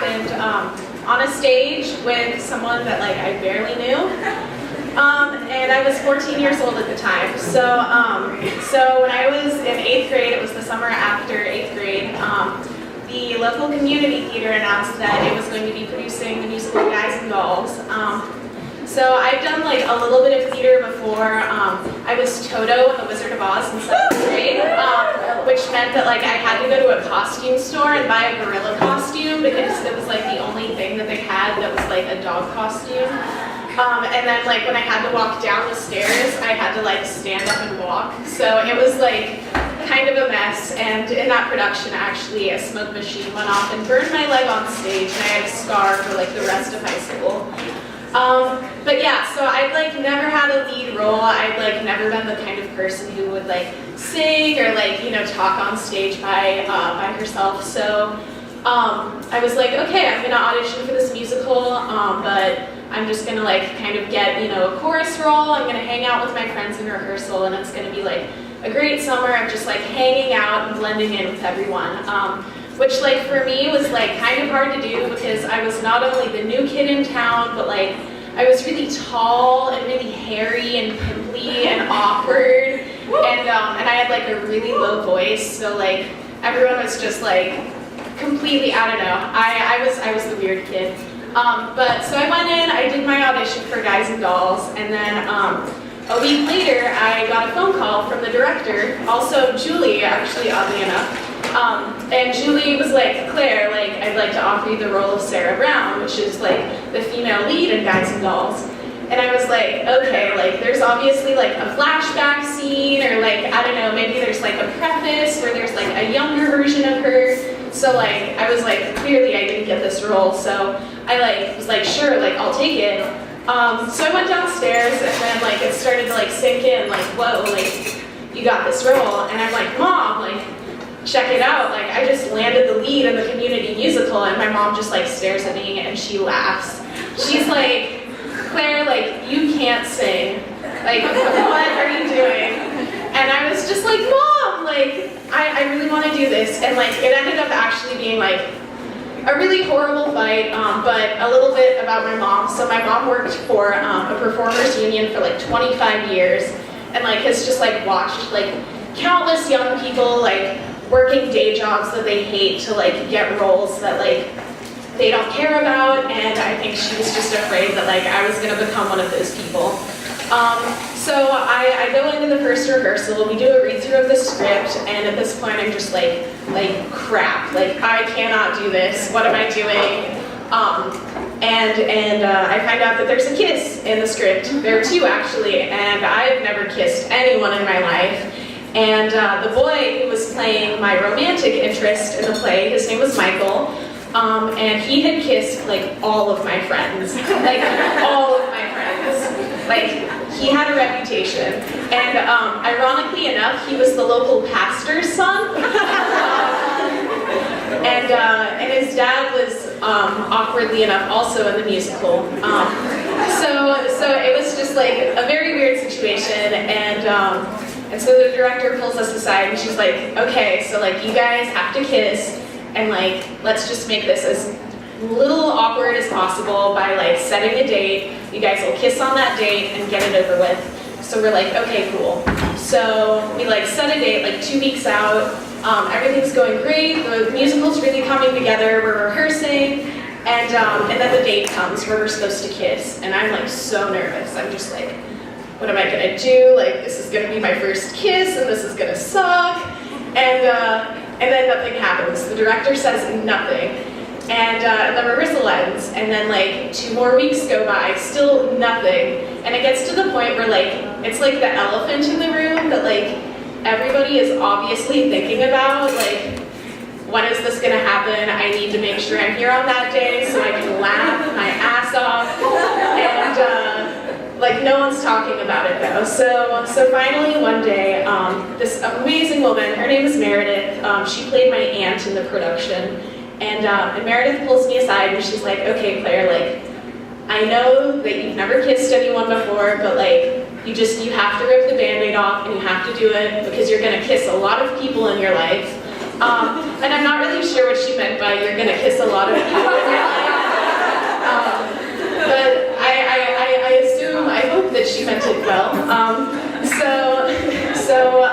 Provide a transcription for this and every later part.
happened on a stage with someone that like I barely knew. And I was 14 years old at the time. So when I was in 8th grade, it was the summer after 8th grade, the local community theater announced that it was going to be producing the musical Guys and Dolls. So I've done like a little bit of theater before. I was Toto in The Wizard of Oz in 7th grade, which meant that like I had to go to a costume store and buy a gorilla costume because it was like the only thing that they had that was like a dog costume. And then like when I had to walk down the stairs, I had to like stand up and walk. So it was like kind of a mess. And in that production, actually, a smoke machine went off and burned my leg on stage, and I had a scar for like the rest of high school. But yeah, so I've like never had a lead role. I've like never been the kind of person who would like sing or like, you know, talk on stage by herself. So I was like, okay, I'm gonna audition for this musical, but I'm just gonna like kind of get, you know, a chorus role. I'm gonna hang out with my friends in rehearsal, and it's gonna be like a great summer of just like hanging out and blending in with everyone. Which like for me was like kind of hard to do because I was not only the new kid in town, but like I was really tall and really hairy and pimply and awkward, and I had like a really low voice, so like everyone was just like completely, I don't know, I was the weird kid. But so I went in, I did my audition for Guys and Dolls, and then a week later I got a phone call from the director, also Julie, actually, oddly enough. And Julie was like, Claire, like, I'd like to offer you the role of Sarah Brown, which is like the female lead in Guys and Dolls. And I was like, okay, like there's obviously like a flashback scene, or like, I don't know, maybe there's like a preface where there's like a younger version of her. So like, I was like, clearly I didn't get this role. So I like was like, sure, like I'll take it. So I went downstairs, and then like it started to like sink in, like, whoa, like you got this role. And I'm like, Mom, like, check it out, like I just landed the lead in the community musical. And my mom just like stares at me and she laughs. She's like, Claire, like you can't sing. Like, what are you doing? And I was just like, Mom, like I really want to do this. And like it ended up actually being like a really horrible fight, but a little bit about my mom. So my mom worked for a performers union for like 25 years, and like has just like watched like countless young people like working day jobs that they hate to like get roles that like they don't care about, and I think she was just afraid that like I was gonna become one of those people. So I go into the first rehearsal, we do a read-through of the script, and at this point I'm just like crap, like I cannot do this, what am I doing? And I find out that there's a kiss in the script. There are two actually, and I've never kissed anyone in my life. And the boy who was playing my romantic interest in the play, his name was Michael, and he had kissed like all of my friends, like all of my friends. Like he had a reputation, and ironically enough, he was the local pastor's son, and his dad was awkwardly enough also in the musical. So it was just like a very weird situation, and so the director pulls us aside and she's like, okay, so like you guys have to kiss, and like let's just make this as little awkward as possible by like setting a date. You guys will kiss on that date and get it over with. So we're like, okay, cool. So we like set a date like 2 weeks out. Everything's going great. The musical's really coming together. We're rehearsing, and then the date comes where we're supposed to kiss, and I'm like so nervous. I'm just like, what am I gonna do? Like this is gonna be my first kiss, and this is gonna suck. And then nothing happens. The director says nothing, and the rehearsal ends, and then like 2 more weeks go by, still nothing. And it gets to the point where like it's like the elephant in the room that like everybody is obviously thinking about, like, when is this gonna happen? I need to make sure I'm here on that day so I can laugh my ass off. And like no one's talking about it though. So finally one day, this amazing woman, her name is Meredith, she played my aunt in the production, and Meredith pulls me aside and she's like, okay Claire, like, I know that you've never kissed anyone before, but like, you have to rip the Band-Aid off, and you have to do it because you're gonna kiss a lot of people in your life. And I'm not really sure what she meant by you're gonna kiss a lot of people in your well. So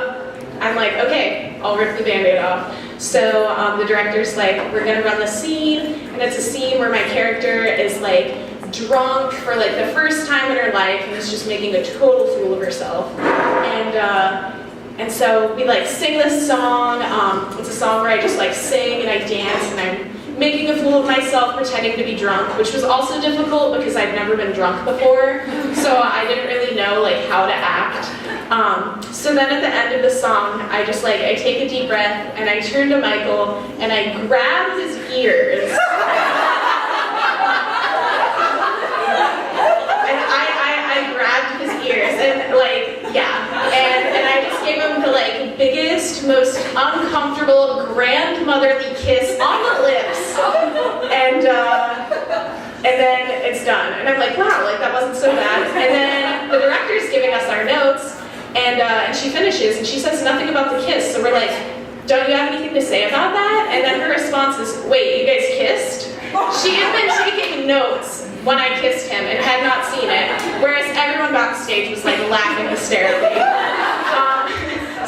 I'm like, okay, I'll rip the Band-Aid off. So the director's like, we're gonna run the scene, and it's a scene where my character is like drunk for like the first time in her life and is just making a total fool of herself. And so we like sing this song. It's a song where I just like sing and I dance and I'm making a fool of myself pretending to be drunk, which was also difficult because I'd never been drunk before, so I didn't really know like how to act. So then at the end of the song, I take a deep breath and I turn to Michael and I grab his ears. And I grabbed his ears and like, yeah. And I just gave him the like biggest, most uncomfortable, grandmotherly kiss on the lips. And then it's done. And I'm like, wow, like that wasn't so bad. And then the director's giving us our notes, and she finishes, and she says nothing about the kiss. So we're like, don't you have anything to say about that? And then her response is, wait, you guys kissed? She had been taking notes when I kissed him and had not seen it, whereas everyone backstage was like laughing hysterically.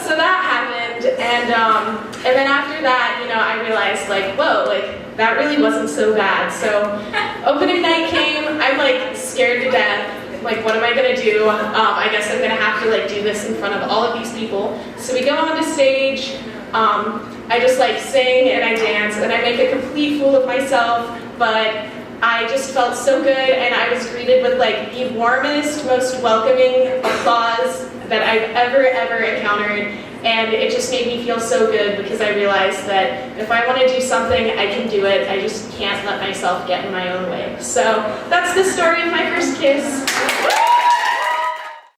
So that happened, and then after that, you know, I realized like, whoa, like that really wasn't so bad. So opening night came, I'm like scared to death. Like, what am I gonna do? I guess I'm gonna have to like do this in front of all of these people. So we go onto stage. I just like sing and I dance and I make a complete fool of myself, but I just felt so good, and I was greeted with like the warmest, most welcoming applause that I've ever encountered, and it just made me feel so good because I realized that if I want to do something, I can do it. I just can't let myself get in my own way. So that's the story of my first kiss.